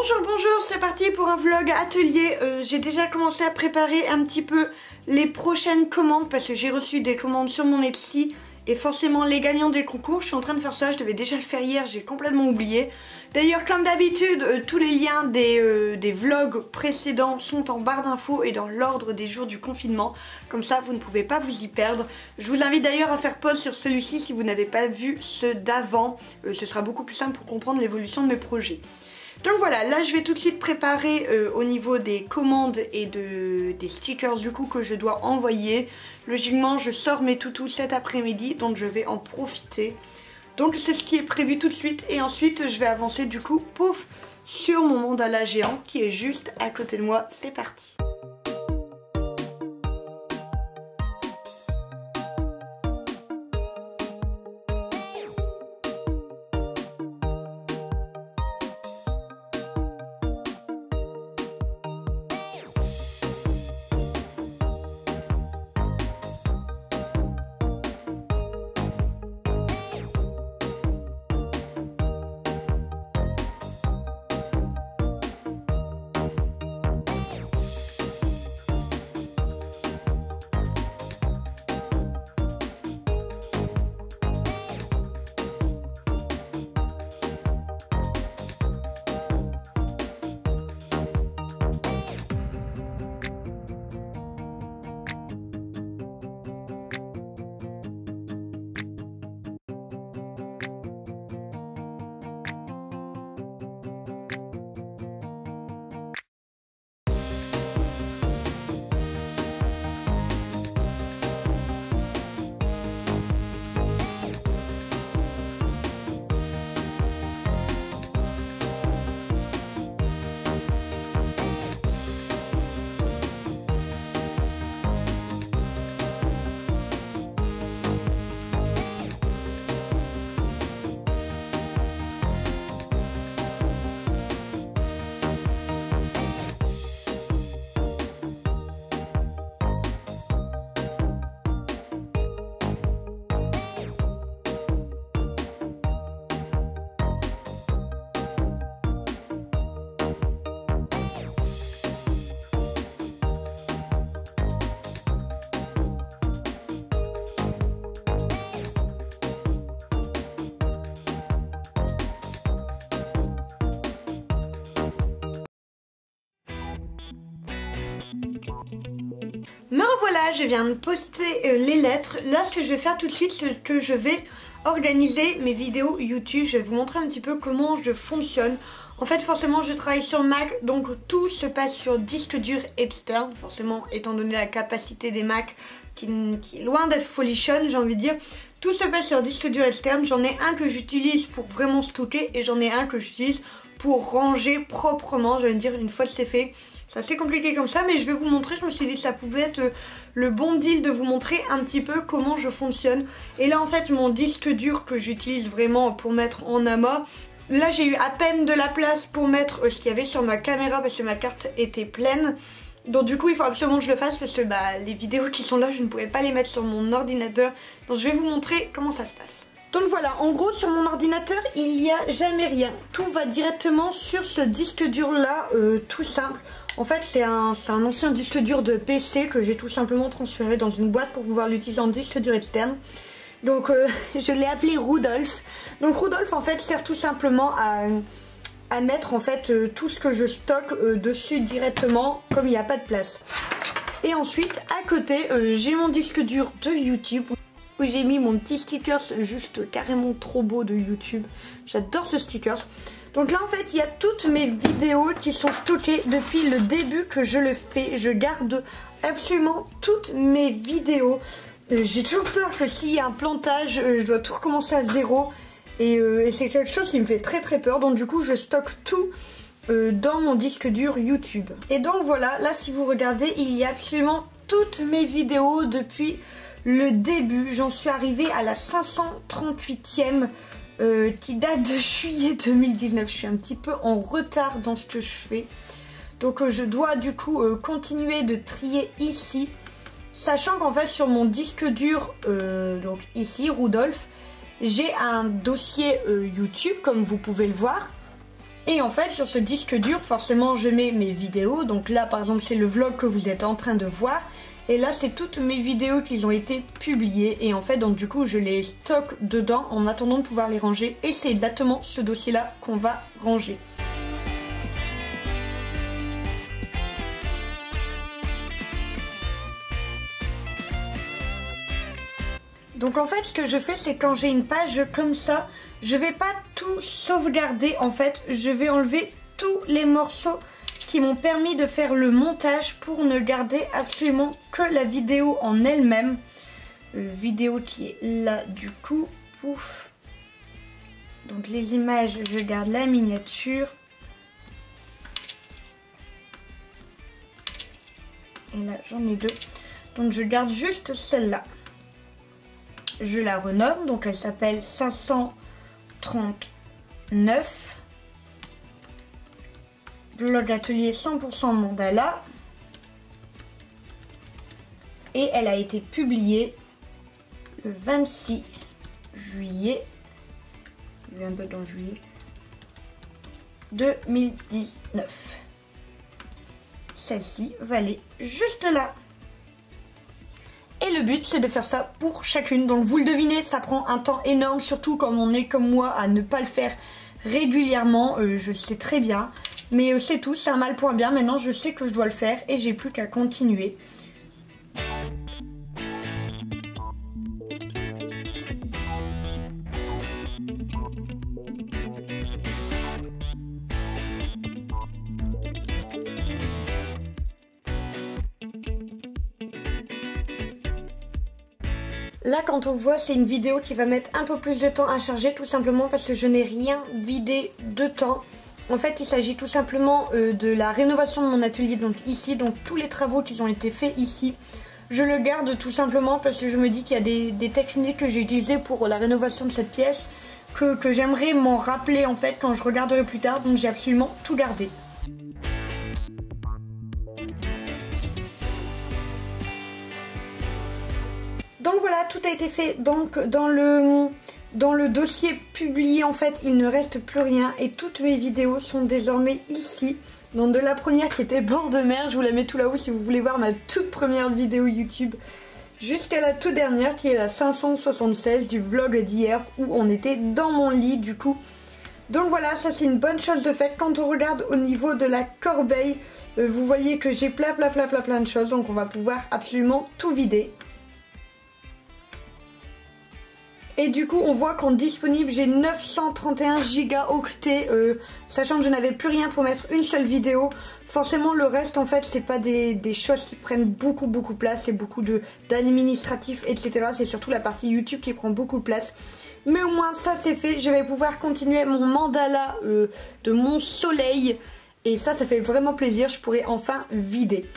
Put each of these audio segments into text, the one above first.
Bonjour, c'est parti pour un vlog atelier. J'ai déjà commencé à préparer un petit peu les prochaines commandes parce que j'ai reçu des commandes sur mon Etsy et forcément les gagnants des concours. Je suis en train de faire ça, je devais déjà le faire hier, j'ai complètement oublié. D'ailleurs, comme d'habitude, tous les liens des vlogs précédents sont en barre d'infos et dans l'ordre des jours du confinement. Comme ça, vous ne pouvez pas vous y perdre. Je vous invite d'ailleurs à faire pause sur celui-ci si vous n'avez pas vu ceux d'avant. Ce sera beaucoup plus simple pour comprendre l'évolution de mes projets. Donc voilà, là je vais tout de suite préparer au niveau des commandes et des stickers du coup que je dois envoyer. Logiquement je sors mes toutous cet après-midi, donc je vais en profiter. Donc c'est ce qui est prévu tout de suite et ensuite je vais avancer du coup, pouf, sur mon mandala géant qui est juste à côté de moi. C'est parti. Me revoilà, je viens de poster les lettres. Là, ce que je vais faire tout de suite, c'est que je vais organiser mes vidéos YouTube. Je vais vous montrer un petit peu comment je fonctionne. En fait, forcément, je travaille sur Mac, donc tout se passe sur disque dur externe. Forcément, étant donné la capacité des Mac qui est loin d'être folichonne, j'ai envie de dire. Tout se passe sur disque dur externe. J'en ai un que j'utilise pour vraiment stocker et j'en ai un que j'utilise pour ranger proprement. Je vais dire, une fois que c'est fait. C'est assez compliqué comme ça, mais je vais vous montrer. Je me suis dit que ça pouvait être le bon deal de vous montrer un petit peu comment je fonctionne. Et là en fait mon disque dur que j'utilise vraiment pour mettre en amas, là j'ai eu à peine de la place pour mettre ce qu'il y avait sur ma caméra parce que ma carte était pleine. Donc du coup il faut absolument que je le fasse parce que les vidéos qui sont là je ne pouvais pas les mettre sur mon ordinateur. Donc je vais vous montrer comment ça se passe. Donc voilà, en gros sur mon ordinateur il n'y a jamais rien. Tout va directement sur ce disque dur là, tout simple. En fait c'est un ancien disque dur de PC que j'ai tout simplement transféré dans une boîte pour pouvoir l'utiliser en disque dur externe. Donc je l'ai appelé Rudolf. Donc Rudolf en fait sert tout simplement à mettre en fait tout ce que je stocke dessus directement comme il n'y a pas de place. Et ensuite à côté j'ai mon disque dur de YouTube où j'ai mis mon petit sticker juste carrément trop beau de YouTube. J'adore ce sticker. Donc là en fait il y a toutes mes vidéos qui sont stockées depuis le début que je le fais. Je garde absolument toutes mes vidéos. J'ai toujours peur que s'il y a un plantage, je dois tout recommencer à zéro. Et c'est quelque chose qui me fait très peur. Donc du coup je stocke tout dans mon disque dur YouTube. Et donc voilà, là si vous regardez, il y a absolument toutes mes vidéos depuis le début. J'en suis arrivée à la 538e qui date de juillet 2019. Je suis un petit peu en retard dans ce que je fais. Donc je dois du coup continuer de trier ici. Sachant qu'en fait sur mon disque dur, donc ici, Rudolf, j'ai un dossier YouTube comme vous pouvez le voir. Et en fait sur ce disque dur forcément je mets mes vidéos. Donc là par exemple c'est le vlog que vous êtes en train de voir. Et là c'est toutes mes vidéos qui ont été publiées. Et en fait donc du coup je les stocke dedans en attendant de pouvoir les ranger. Et c'est exactement ce dossier là qu'on va ranger. Donc en fait ce que je fais c'est quand j'ai une page comme ça, je vais pas tout sauvegarder en fait, je vais enlever tous les morceaux qui m'ont permis de faire le montage pour ne garder absolument que la vidéo en elle-même. Vidéo qui est là du coup, pouf. Donc les images, je garde la miniature. Et là j'en ai deux, donc je garde juste celle-là. Je la renomme, donc elle s'appelle 539. Vlog atelier 100% mandala. Et elle a été publiée le 26 juillet. Il y a un peu dans juillet 2019. Celle-ci va aller juste là. Et le but c'est de faire ça pour chacune. Donc vous le devinez, ça prend un temps énorme, surtout quand on est comme moi à ne pas le faire régulièrement. Je sais très bien. Mais c'est tout, c'est un mal pour un bien. Maintenant je sais que je dois le faire et j'ai plus qu'à continuer. Là quand on voit c'est une vidéo qui va mettre un peu plus de temps à charger, tout simplement parce que je n'ai rien vidé de temps. En fait il s'agit tout simplement de la rénovation de mon atelier, donc ici, donc tous les travaux qui ont été faits ici. Je le garde tout simplement parce que je me dis qu'il y a des techniques que j'ai utilisées pour la rénovation de cette pièce que j'aimerais m'en rappeler en fait quand je regarderai plus tard, donc j'ai absolument tout gardé. Donc voilà, tout a été fait. Donc dans le dossier publié en fait il ne reste plus rien et toutes mes vidéos sont désormais ici. Donc de la première qui était bord de mer, je vous la mets tout là-haut si vous voulez voir ma toute première vidéo YouTube, jusqu'à la toute dernière qui est la 576 du vlog d'hier où on était dans mon lit du coup. Donc voilà, ça c'est une bonne chose de fait. Quand on regarde au niveau de la corbeille, vous voyez que j'ai plein de choses, donc on va pouvoir absolument tout vider. Et du coup on voit qu'en disponible j'ai 931 gigaoctets, sachant que je n'avais plus rien pour mettre une seule vidéo. Forcément le reste en fait c'est pas des choses qui prennent beaucoup de place, c'est beaucoup d'administratifs etc. C'est surtout la partie YouTube qui prend beaucoup de place. Mais au moins ça c'est fait, je vais pouvoir continuer mon mandala de mon soleil. Et ça fait vraiment plaisir, je pourrai enfin vider.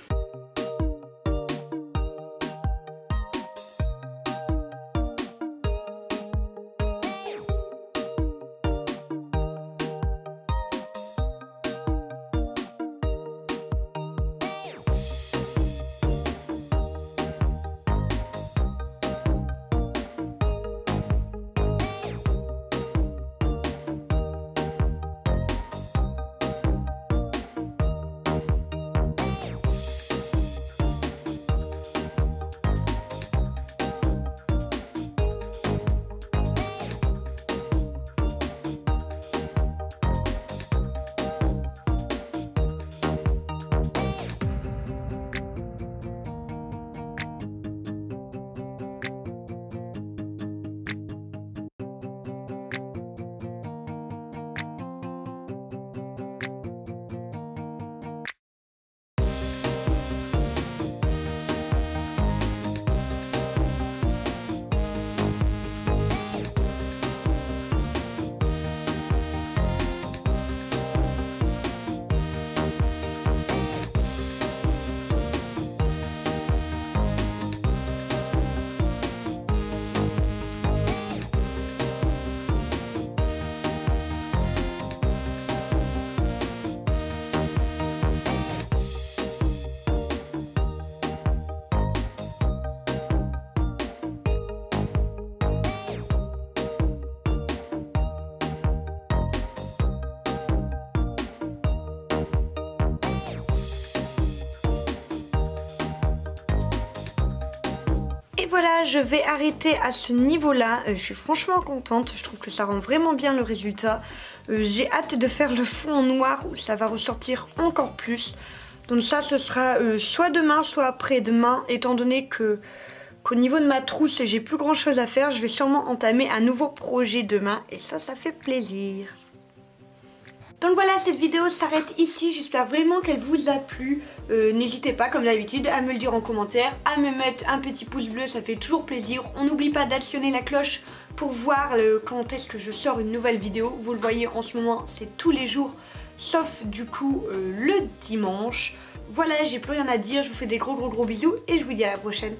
Et voilà, je vais arrêter à ce niveau-là. Je suis franchement contente, je trouve que ça rend vraiment bien le résultat. J'ai hâte de faire le fond en noir où ça va ressortir encore plus. Donc ça, ce sera soit demain, soit après-demain, étant donné qu'au niveau de ma trousse, j'ai plus grand chose à faire. Je vais sûrement entamer un nouveau projet demain et ça fait plaisir. Donc voilà, cette vidéo s'arrête ici, j'espère vraiment qu'elle vous a plu. N'hésitez pas comme d'habitude à me le dire en commentaire, à me mettre un petit pouce bleu, ça fait toujours plaisir. On n'oublie pas d'actionner la cloche pour voir quand est-ce que je sors une nouvelle vidéo. Vous le voyez en ce moment, c'est tous les jours, sauf du coup le dimanche. Voilà, j'ai plus rien à dire, je vous fais des gros bisous et je vous dis à la prochaine.